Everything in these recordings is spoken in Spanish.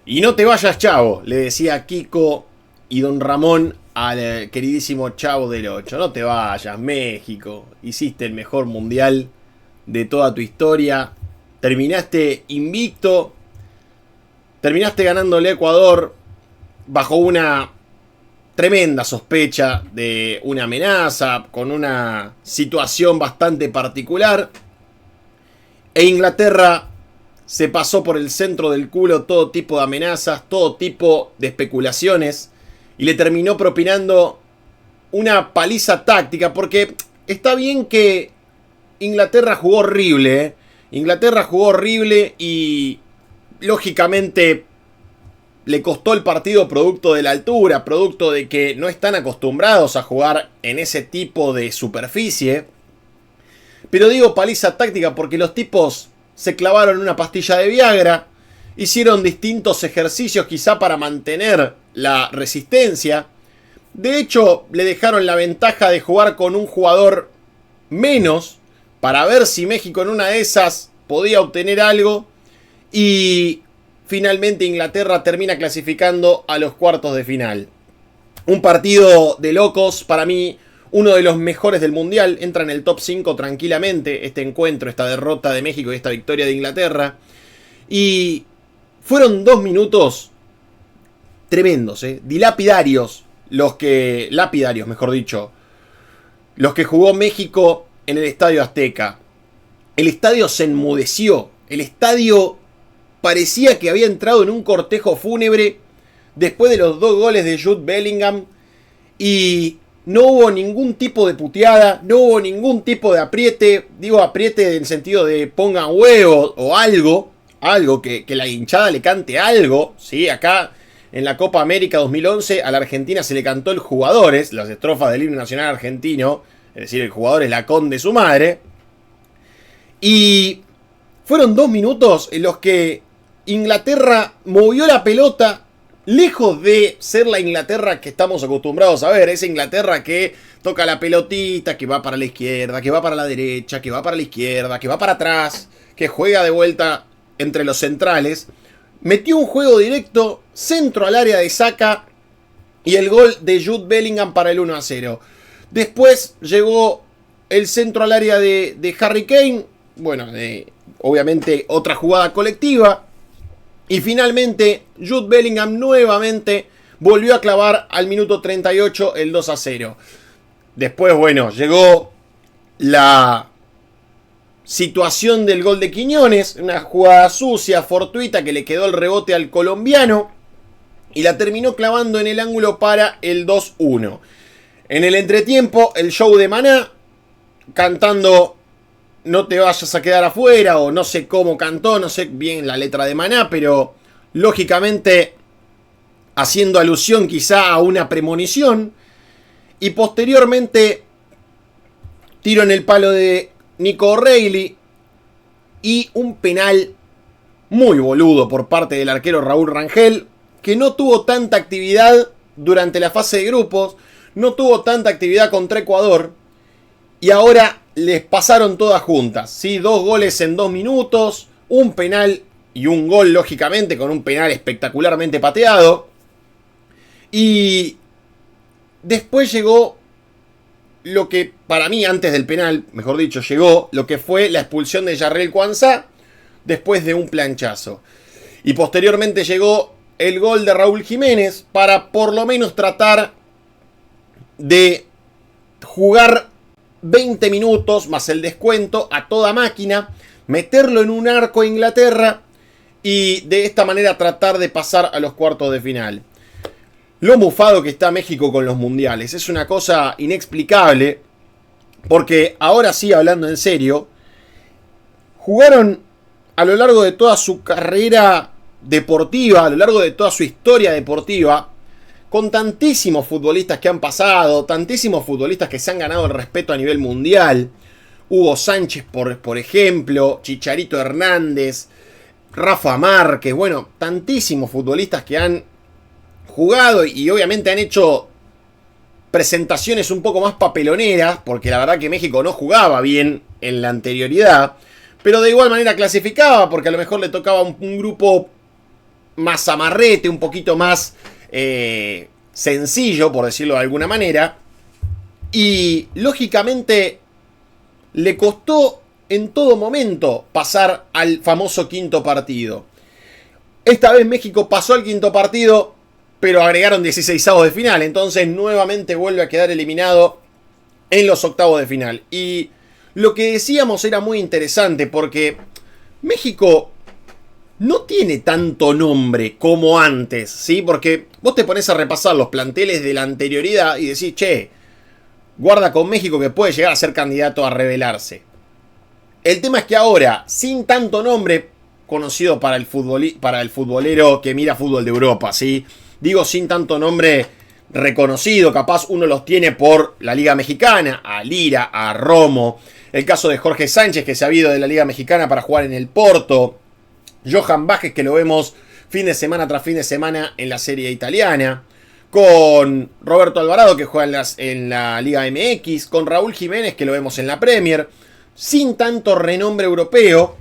Y no te vayas, Chavo, le decía Kiko y Don Ramón al queridísimo Chavo del 8. No te vayas, México. Hiciste el mejor mundial de toda tu historia. Terminaste invicto. Terminaste ganándole a Ecuador bajo una tremenda sospecha de una amenaza, con una situación bastante particular. E Inglaterra se pasó por el centro del culo todo tipo de amenazas, todo tipo de especulaciones, y le terminó propinando una paliza táctica, porque está bien que Inglaterra jugó horrible, ¿eh? Inglaterra jugó horrible y lógicamente le costó el partido producto de la altura, producto de que no están acostumbrados a jugar en ese tipo de superficie. Pero digo paliza táctica porque los tipos se clavaron una pastilla de Viagra, hicieron distintos ejercicios quizá para mantener la resistencia. De hecho, le dejaron la ventaja de jugar con un jugador menos para ver si México en una de esas podía obtener algo. Y finalmente Inglaterra termina clasificando a los cuartos de final. Un partido de locos, para mí uno de los mejores del mundial. Entra en el top 5 tranquilamente este encuentro, esta derrota de México y esta victoria de Inglaterra. Y fueron 2 minutos tremendos, dilapidarios, lapidarios, mejor dicho, los que jugó México en el Estadio Azteca. El estadio se enmudeció, el estadio parecía que había entrado en un cortejo fúnebre después de los 2 goles de Jude Bellingham, y no hubo ningún tipo de puteada, no hubo ningún tipo de apriete. Digo apriete en el sentido de pongan huevos o algo que la hinchada le cante algo. ¿Sí? Acá en la Copa América 2011 a la Argentina se le cantó el Jugadores, las estrofas del himno nacional argentino, es decir, el jugador es la con de su madre. Y fueron 2 minutos en los que Inglaterra movió la pelota, lejos de ser la Inglaterra que estamos acostumbrados a ver. Esa Inglaterra que toca la pelotita, que va para la izquierda, que va para la derecha, que va para la izquierda, que va para atrás, que juega de vuelta entre los centrales. Metió un juego directo, centro al área de Saka y el gol de Jude Bellingham para el 1-0. Después llegó el centro al área de Harry Kane. Bueno, obviamente otra jugada colectiva. Y finalmente Jude Bellingham nuevamente volvió a clavar al minuto 38 el 2-0. Después, bueno, llegó la situación del gol de Quiñones. Una jugada sucia, fortuita, que le quedó el rebote al colombiano y la terminó clavando en el ángulo para el 2-1. En el entretiempo, el show de Maná, cantando "No te vayas a quedar afuera", o no sé cómo cantó, no sé bien la letra de Maná, pero lógicamente haciendo alusión quizá a una premonición. Y posteriormente tiro en el palo de Nico O'Reilly y un penal muy boludo por parte del arquero Raúl Rangel, que no tuvo tanta actividad durante la fase de grupos, no tuvo tanta actividad contra Ecuador, y ahora les pasaron todas juntas, ¿sí? 2 goles en 2 minutos, un penal y un gol, lógicamente, con un penal espectacularmente pateado. Y después llegó lo que, para mí, antes del penal, mejor dicho, llegó lo que fue la expulsión de Yarrell Quansah después de un planchazo. Y posteriormente llegó el gol de Raúl Jiménez para por lo menos tratar de jugar 20 minutos más el descuento a toda máquina, meterlo en un arco a Inglaterra y de esta manera tratar de pasar a los cuartos de final. Lo mufado que está México con los mundiales es una cosa inexplicable, porque ahora sí, hablando en serio, jugaron a lo largo de toda su carrera deportiva, a lo largo de toda su historia deportiva, con tantísimos futbolistas que han pasado, tantísimos futbolistas que se han ganado el respeto a nivel mundial. Hugo Sánchez, por ejemplo, Chicharito Hernández, Rafa Márquez, bueno, tantísimos futbolistas que han jugado y obviamente han hecho presentaciones un poco más papeloneras, porque la verdad que México no jugaba bien en la anterioridad, pero de igual manera clasificaba, porque a lo mejor le tocaba un grupo más amarrete, un poquito más sencillo, por decirlo de alguna manera. Y lógicamente le costó en todo momento pasar al famoso quinto partido. Esta vez México pasó al quinto partido, pero agregaron 16avos de final. Entonces nuevamente vuelve a quedar eliminado en los octavos de final. Y lo que decíamos era muy interesante porque México no tiene tanto nombre como antes, ¿sí? Porque vos te pones a repasar los planteles de la anterioridad y decís, che, guarda con México que puede llegar a ser candidato a revelarse. El tema es que ahora, sin tanto nombre conocido para el futbolero que mira fútbol de Europa, ¿sí? Digo, sin tanto nombre reconocido, capaz uno los tiene por la Liga Mexicana, a Lira, a Romo. El caso de Jorge Sánchez, que se ha ido de la Liga Mexicana para jugar en el Porto. Johan Vázquez, que lo vemos fin de semana tras fin de semana en la Serie italiana. Con Roberto Alvarado, que juega en la Liga MX. Con Raúl Jiménez, que lo vemos en la Premier. Sin tanto renombre europeo.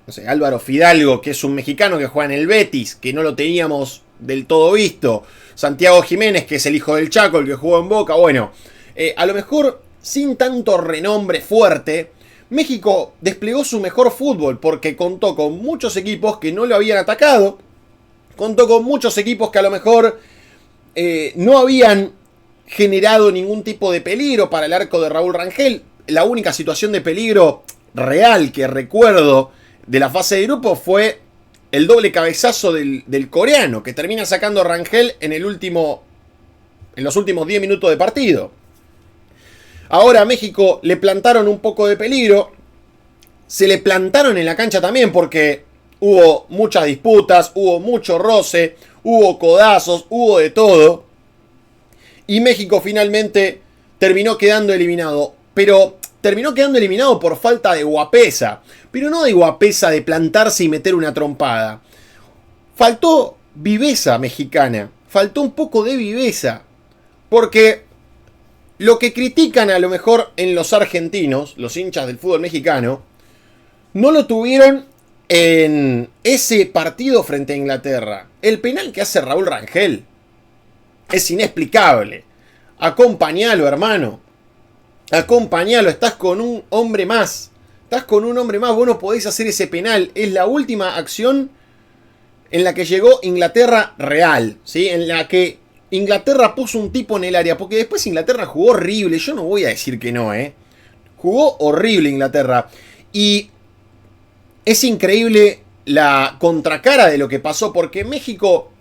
No sé, Álvaro Fidalgo, que es un mexicano que juega en el Betis, que no lo teníamos del todo visto. Santiago Jiménez, que es el hijo del Chaco, el que jugó en Boca. Bueno, a lo mejor sin tanto renombre fuerte, México desplegó su mejor fútbol porque contó con muchos equipos que no lo habían atacado. Contó con muchos equipos que a lo mejor no habían generado ningún tipo de peligro para el arco de Raúl Rangel. La única situación de peligro real que recuerdo de la fase de grupo fue el doble cabezazo del coreano, que termina sacando a Rangel en los últimos 10 minutos de partido. Ahora a México le plantaron un poco de peligro. Se le plantaron en la cancha también porque hubo muchas disputas, hubo mucho roce, hubo codazos, hubo de todo. Y México finalmente terminó quedando eliminado. Pero terminó quedando eliminado por falta de guapesa. Pero no de guapesa de plantarse y meter una trompada. Faltó viveza mexicana. Faltó un poco de viveza. Porque lo que critican a lo mejor en los argentinos, los hinchas del fútbol mexicano, no lo tuvieron en ese partido frente a Inglaterra. El penal que hace Raúl Rangel es inexplicable. Acompañalo, hermano. Acompañalo, estás con un hombre más. Estás con un hombre más, vos no podés hacer ese penal. Es la última acción en la que llegó Inglaterra real, ¿sí? En la que Inglaterra puso un tipo en el área, porque después Inglaterra jugó horrible. Yo no voy a decir que no, jugó horrible Inglaterra. Y es increíble la contracara de lo que pasó, porque México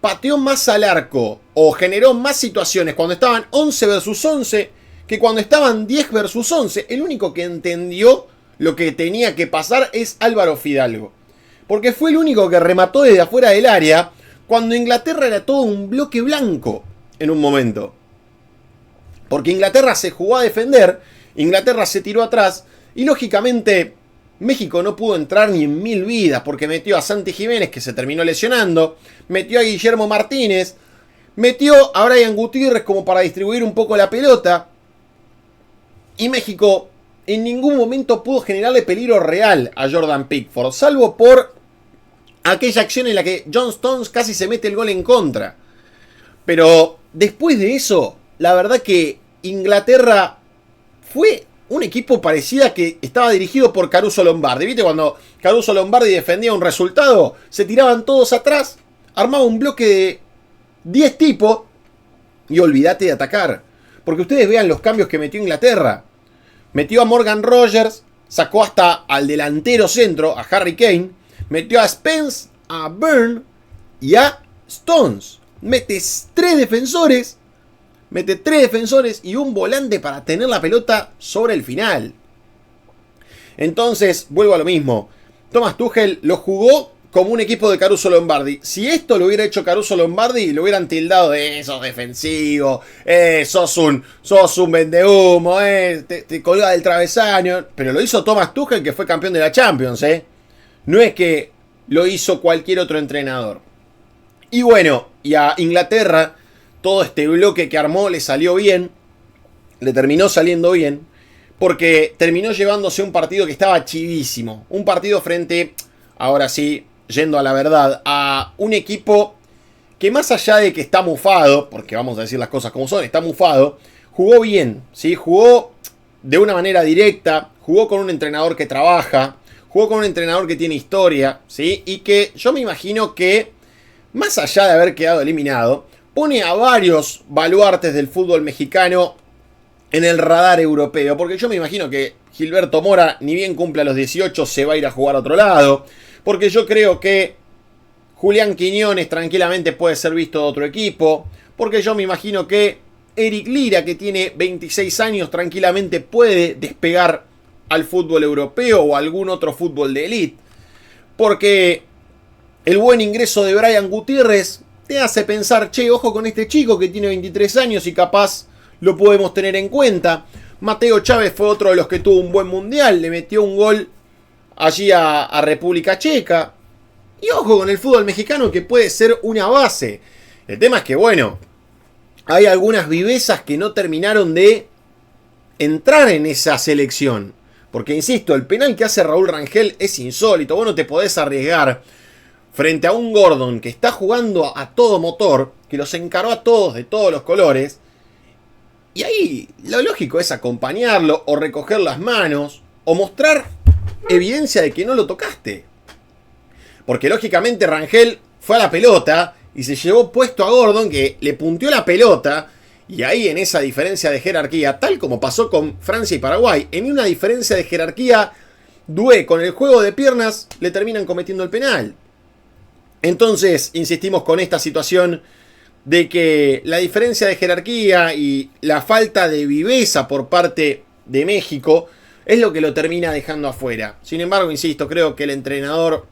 pateó más al arco o generó más situaciones cuando estaban 11 versus 11 que cuando estaban 10 versus 11. El único que entendió lo que tenía que pasar es Álvaro Fidalgo, porque fue el único que remató desde afuera del área cuando Inglaterra era todo un bloque blanco en un momento. Porque Inglaterra se jugó a defender, Inglaterra se tiró atrás y lógicamente México no pudo entrar ni en 1000 vidas porque metió a Santi Jiménez, que se terminó lesionando, metió a Guillermo Martínez, metió a Brian Gutiérrez como para distribuir un poco la pelota y México en ningún momento pudo generarle peligro real a Jordan Pickford, salvo por aquella acción en la que John Stones casi se mete el gol en contra. Pero después de eso, la verdad que Inglaterra fue un equipo parecido que estaba dirigido por Caruso Lombardi. ¿Viste? Cuando Caruso Lombardi defendía un resultado, se tiraban todos atrás, armaba un bloque de 10 tipos y olvídate de atacar. Porque ustedes vean los cambios que metió Inglaterra. Metió a Morgan Rogers, sacó hasta al delantero centro, a Harry Kane, metió a Spence, a Byrne y a Stones. Mete tres defensores y un volante para tener la pelota sobre el final. Entonces, vuelvo a lo mismo. Thomas Tuchel lo jugó como un equipo de Caruso Lombardi. Si esto lo hubiera hecho Caruso Lombardi, lo hubieran tildado de sos defensivo, sos un vendehumo, te colgás del travesaño. Pero lo hizo Thomas Tuchel, que fue campeón de la Champions, No es que lo hizo cualquier otro entrenador. Y bueno, y a Inglaterra, todo este bloque que armó le salió bien. Le terminó saliendo bien. Porque terminó llevándose un partido que estaba chivísimo. Un partido frente, ahora sí, yendo a la verdad, a un equipo que más allá de que está mufado, porque vamos a decir las cosas como son, está mufado, jugó bien, ¿sí? Jugó de una manera directa, jugó con un entrenador que trabaja, jugó con un entrenador que tiene historia, ¿sí? Y que yo me imagino que, más allá de haber quedado eliminado, pone a varios baluartes del fútbol mexicano en el radar europeo, porque yo me imagino que Gilberto Mora, ni bien cumpla los 18, se va a ir a jugar a otro lado, porque yo creo que Julián Quiñones tranquilamente puede ser visto de otro equipo, porque yo me imagino que Eric Lira, que tiene 26 años, tranquilamente puede despegar al fútbol europeo o algún otro fútbol de élite, porque el buen ingreso de Brian Gutiérrez te hace pensar, che, ojo con este chico que tiene 23 años y capaz lo podemos tener en cuenta. Mateo Chávez fue otro de los que tuvo un buen mundial, le metió un gol allí a República Checa. Y ojo con el fútbol mexicano, que puede ser una base. El tema es que, bueno, hay algunas vivezas que no terminaron de entrar en esa selección. Porque, insisto, el penal que hace Raúl Rangel es insólito. Vos no te podés arriesgar frente a un Gordon que está jugando a todo motor, que los encaró a todos de todos los colores. Y ahí lo lógico es acompañarlo o recoger las manos o mostrar evidencia de que no lo tocaste. Porque lógicamente Rangel fue a la pelota y se llevó puesto a Gordon, que le punteó la pelota. Y ahí, en esa diferencia de jerarquía, tal como pasó con Francia y Paraguay, en una diferencia de jerarquía, Doué con el juego de piernas le terminan cometiendo el penal. Entonces, insistimos con esta situación de que la diferencia de jerarquía y la falta de viveza por parte de México es lo que lo termina dejando afuera. Sin embargo, insisto, creo que el entrenador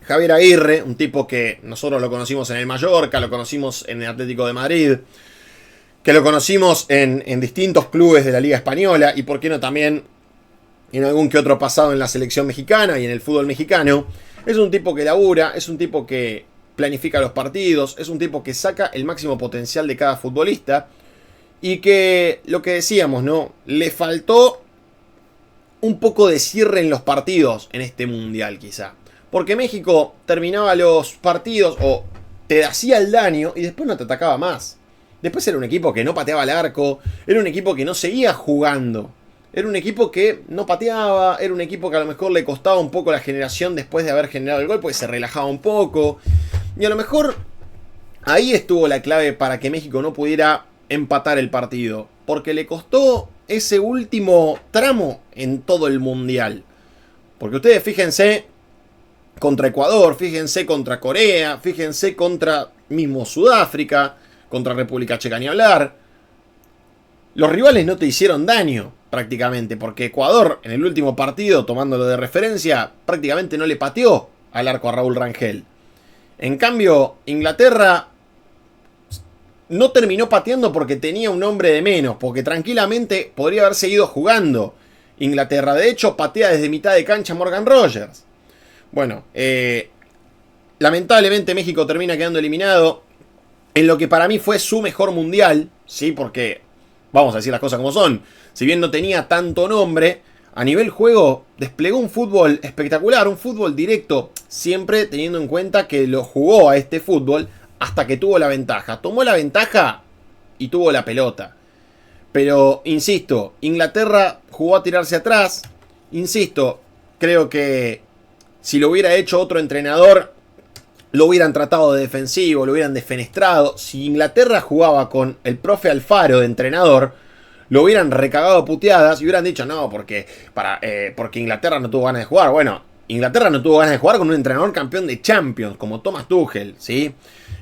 Javier Aguirre, un tipo que nosotros lo conocimos en el Mallorca, lo conocimos en el Atlético de Madrid, que lo conocimos en distintos clubes de la Liga Española y por qué no también en algún que otro pasado en la selección mexicana y en el fútbol mexicano. Es un tipo que labura, es un tipo que planifica los partidos, es un tipo que saca el máximo potencial de cada futbolista y que, lo que decíamos, ¿no? Le faltó un poco de cierre en los partidos en este mundial, quizá. Porque México terminaba los partidos o te hacía el daño y después no te atacaba más. Después era un equipo que no pateaba el arco, era un equipo que no seguía jugando. Era un equipo que no pateaba, era un equipo que a lo mejor le costaba un poco la generación después de haber generado el gol, porque se relajaba un poco. Y a lo mejor ahí estuvo la clave para que México no pudiera empatar el partido. Porque le costó ese último tramo en todo el mundial. Porque ustedes fíjense contra Ecuador, fíjense contra Corea, fíjense contra mismo Sudáfrica, contra República Checa ni hablar. Los rivales no te hicieron daño prácticamente, porque Ecuador en el último partido, tomándolo de referencia, prácticamente no le pateó al arco a Raúl Rangel. En cambio, Inglaterra no terminó pateando porque tenía un hombre de menos, porque tranquilamente podría haber seguido jugando Inglaterra. De hecho, patea desde mitad de cancha Morgan Rogers. Bueno, lamentablemente México termina quedando eliminado en lo que para mí fue su mejor mundial, ¿sí? Porque, vamos a decir las cosas como son, si bien no tenía tanto nombre, a nivel juego desplegó un fútbol espectacular, un fútbol directo, siempre teniendo en cuenta que lo jugó a este fútbol hasta que tuvo la ventaja. Tomó la ventaja y tuvo la pelota. Pero, insisto, Inglaterra jugó a tirarse atrás. Insisto, creo que si lo hubiera hecho otro entrenador, lo hubieran tratado de defensivo, lo hubieran defenestrado. Si Inglaterra jugaba con el profe Alfaro de entrenador, lo hubieran recagado a puteadas y hubieran dicho, no, porque Inglaterra no tuvo ganas de jugar. Bueno, Inglaterra no tuvo ganas de jugar con un entrenador campeón de Champions, como Thomas Tuchel, ¿sí?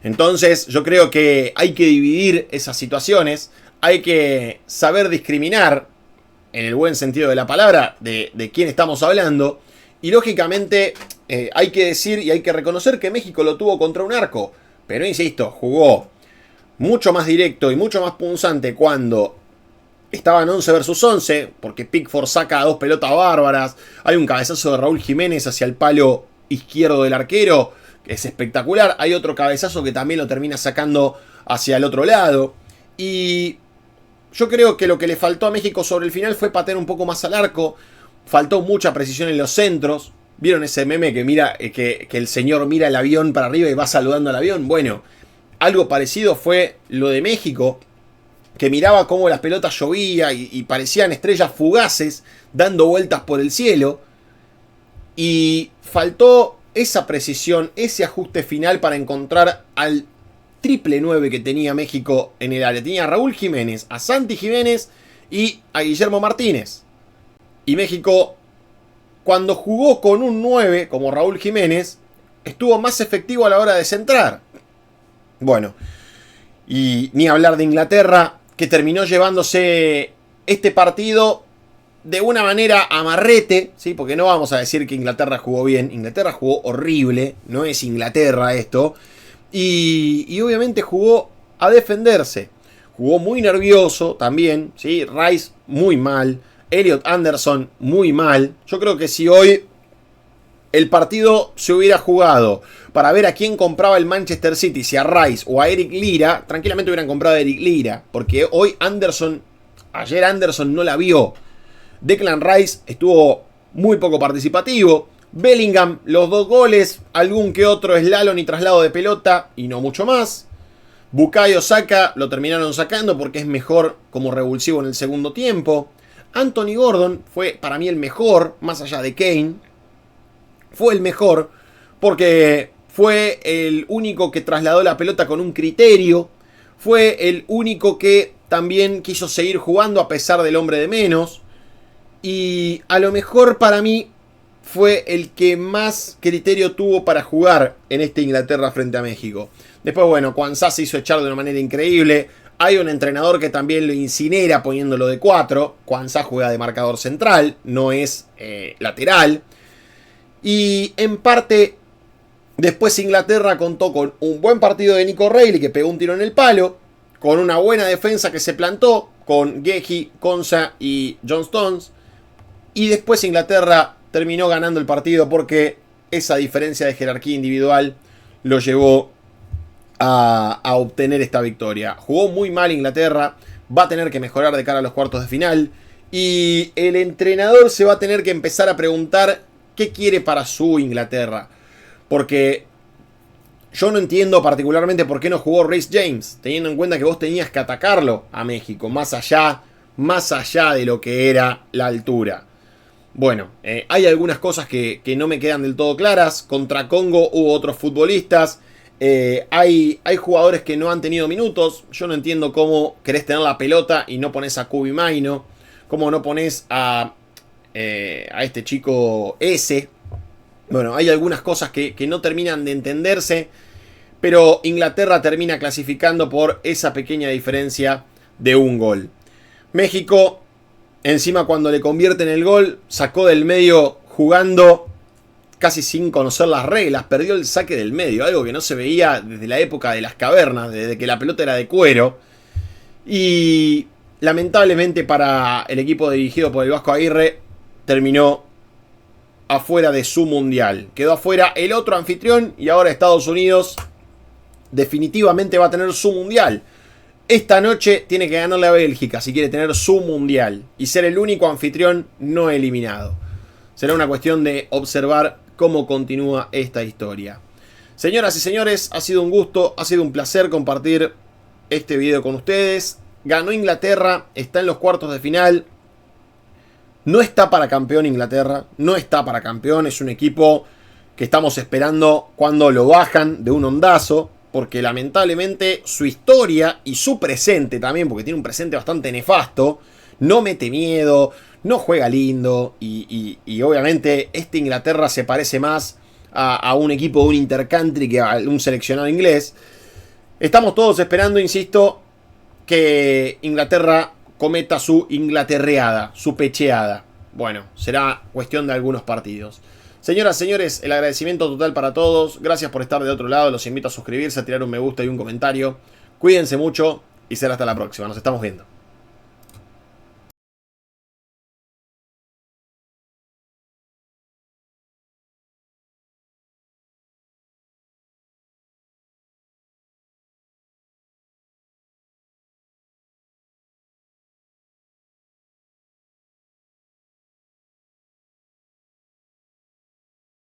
Entonces, yo creo que hay que dividir esas situaciones, hay que saber discriminar, en el buen sentido de la palabra, de quién estamos hablando. Y lógicamente hay que decir y hay que reconocer que México lo tuvo contra un arco. Pero insisto, jugó mucho más directo y mucho más punzante cuando estaban 11 versus 11. Porque Pickford saca dos pelotas bárbaras. Hay un cabezazo de Raúl Jiménez hacia el palo izquierdo del arquero, que es espectacular. Hay otro cabezazo que también lo termina sacando hacia el otro lado. Y yo creo que lo que le faltó a México sobre el final fue patear un poco más al arco. Faltó mucha precisión en los centros. ¿Vieron ese meme que mira que el señor mira el avión para arriba y va saludando al avión? Bueno, algo parecido fue lo de México, que miraba cómo las pelotas llovía y parecían estrellas fugaces dando vueltas por el cielo. Y faltó esa precisión, ese ajuste final para encontrar al triple 9 que tenía México en el área. Tenía a Raúl Jiménez, a Santi Jiménez y a Guillermo Martínez. Y México, cuando jugó con un 9 como Raúl Jiménez, estuvo más efectivo a la hora de centrar. Bueno, y ni hablar de Inglaterra, que terminó llevándose este partido de una manera amarrete, ¿sí? Porque no vamos a decir que Inglaterra jugó bien. Inglaterra jugó horrible, no es Inglaterra esto. Y obviamente jugó a defenderse. Jugó muy nervioso también, ¿sí? Rice muy mal, Elliot Anderson muy mal. Yo creo que si hoy el partido se hubiera jugado para ver a quién compraba el Manchester City, si a Rice o a Eric Lira, tranquilamente hubieran comprado a Eric Lira. Porque hoy ayer Anderson no la vio. Declan Rice estuvo muy poco participativo. Bellingham, los 2 goles, algún que otro slalom y traslado de pelota y no mucho más. Bukayo Saka lo terminaron sacando porque es mejor como revulsivo en el segundo tiempo. Anthony Gordon fue para mí el mejor, más allá de Kane. Fue el mejor porque fue el único que trasladó la pelota con un criterio. Fue el único que también quiso seguir jugando a pesar del hombre de menos. Y a lo mejor para mí fue el que más criterio tuvo para jugar en esta Inglaterra frente a México. Después, bueno, Kwanzaa se hizo echar de una manera increíble. Hay un entrenador que también lo incinera poniéndolo de 4. Kwanzaa juega de marcador central, no es lateral. Y en parte, después Inglaterra contó con un buen partido de Nico Reilly, que pegó un tiro en el palo. Con una buena defensa que se plantó, con Guehi, Konsa y John Stones. Y después Inglaterra terminó ganando el partido porque esa diferencia de jerarquía individual lo llevó a obtener esta victoria. Jugó muy mal Inglaterra, va a tener que mejorar de cara a los cuartos de final y el entrenador se va a tener que empezar a preguntar qué quiere para su Inglaterra. Porque yo no entiendo particularmente por qué no jugó Reece James, teniendo en cuenta que vos tenías que atacarlo a México, más allá de lo que era la altura. Bueno, hay algunas cosas que no me quedan del todo claras. Contra Congo hubo otros futbolistas. Hay jugadores que no han tenido minutos. Yo no entiendo cómo querés tener la pelota y no pones a Kobe Maino. Cómo no pones a este chico S. Bueno, hay algunas cosas que no terminan de entenderse. Pero Inglaterra termina clasificando por esa pequeña diferencia de un gol. México, encima cuando le convierten el gol, sacó del medio jugando casi sin conocer las reglas, perdió el saque del medio, algo que no se veía desde la época de las cavernas, desde que la pelota era de cuero. Y lamentablemente para el equipo dirigido por el Vasco Aguirre, terminó afuera de su mundial. Quedó afuera el otro anfitrión y ahora Estados Unidos definitivamente va a tener su mundial. Esta noche tiene que ganarle a Bélgica si quiere tener su mundial y ser el único anfitrión no eliminado. Será una cuestión de observar cómo continúa esta historia. Señoras y señores, ha sido un gusto, ha sido un placer compartir este video con ustedes. Ganó Inglaterra, está en los cuartos de final. No está para campeón Inglaterra, no está para campeón. Es un equipo que estamos esperando cuando lo bajan de un ondazo. Porque lamentablemente su historia y su presente también, porque tiene un presente bastante nefasto, no mete miedo, no juega lindo. Y obviamente esta Inglaterra se parece más a un equipo de un intercountry que a un seleccionado inglés. Estamos todos esperando, insisto, que Inglaterra cometa su inglaterreada, su pecheada. Bueno, será cuestión de algunos partidos. Señoras, señores, el agradecimiento total para todos. Gracias por estar de otro lado. Los invito a suscribirse, a tirar un me gusta y un comentario. Cuídense mucho y será hasta la próxima. Nos estamos viendo.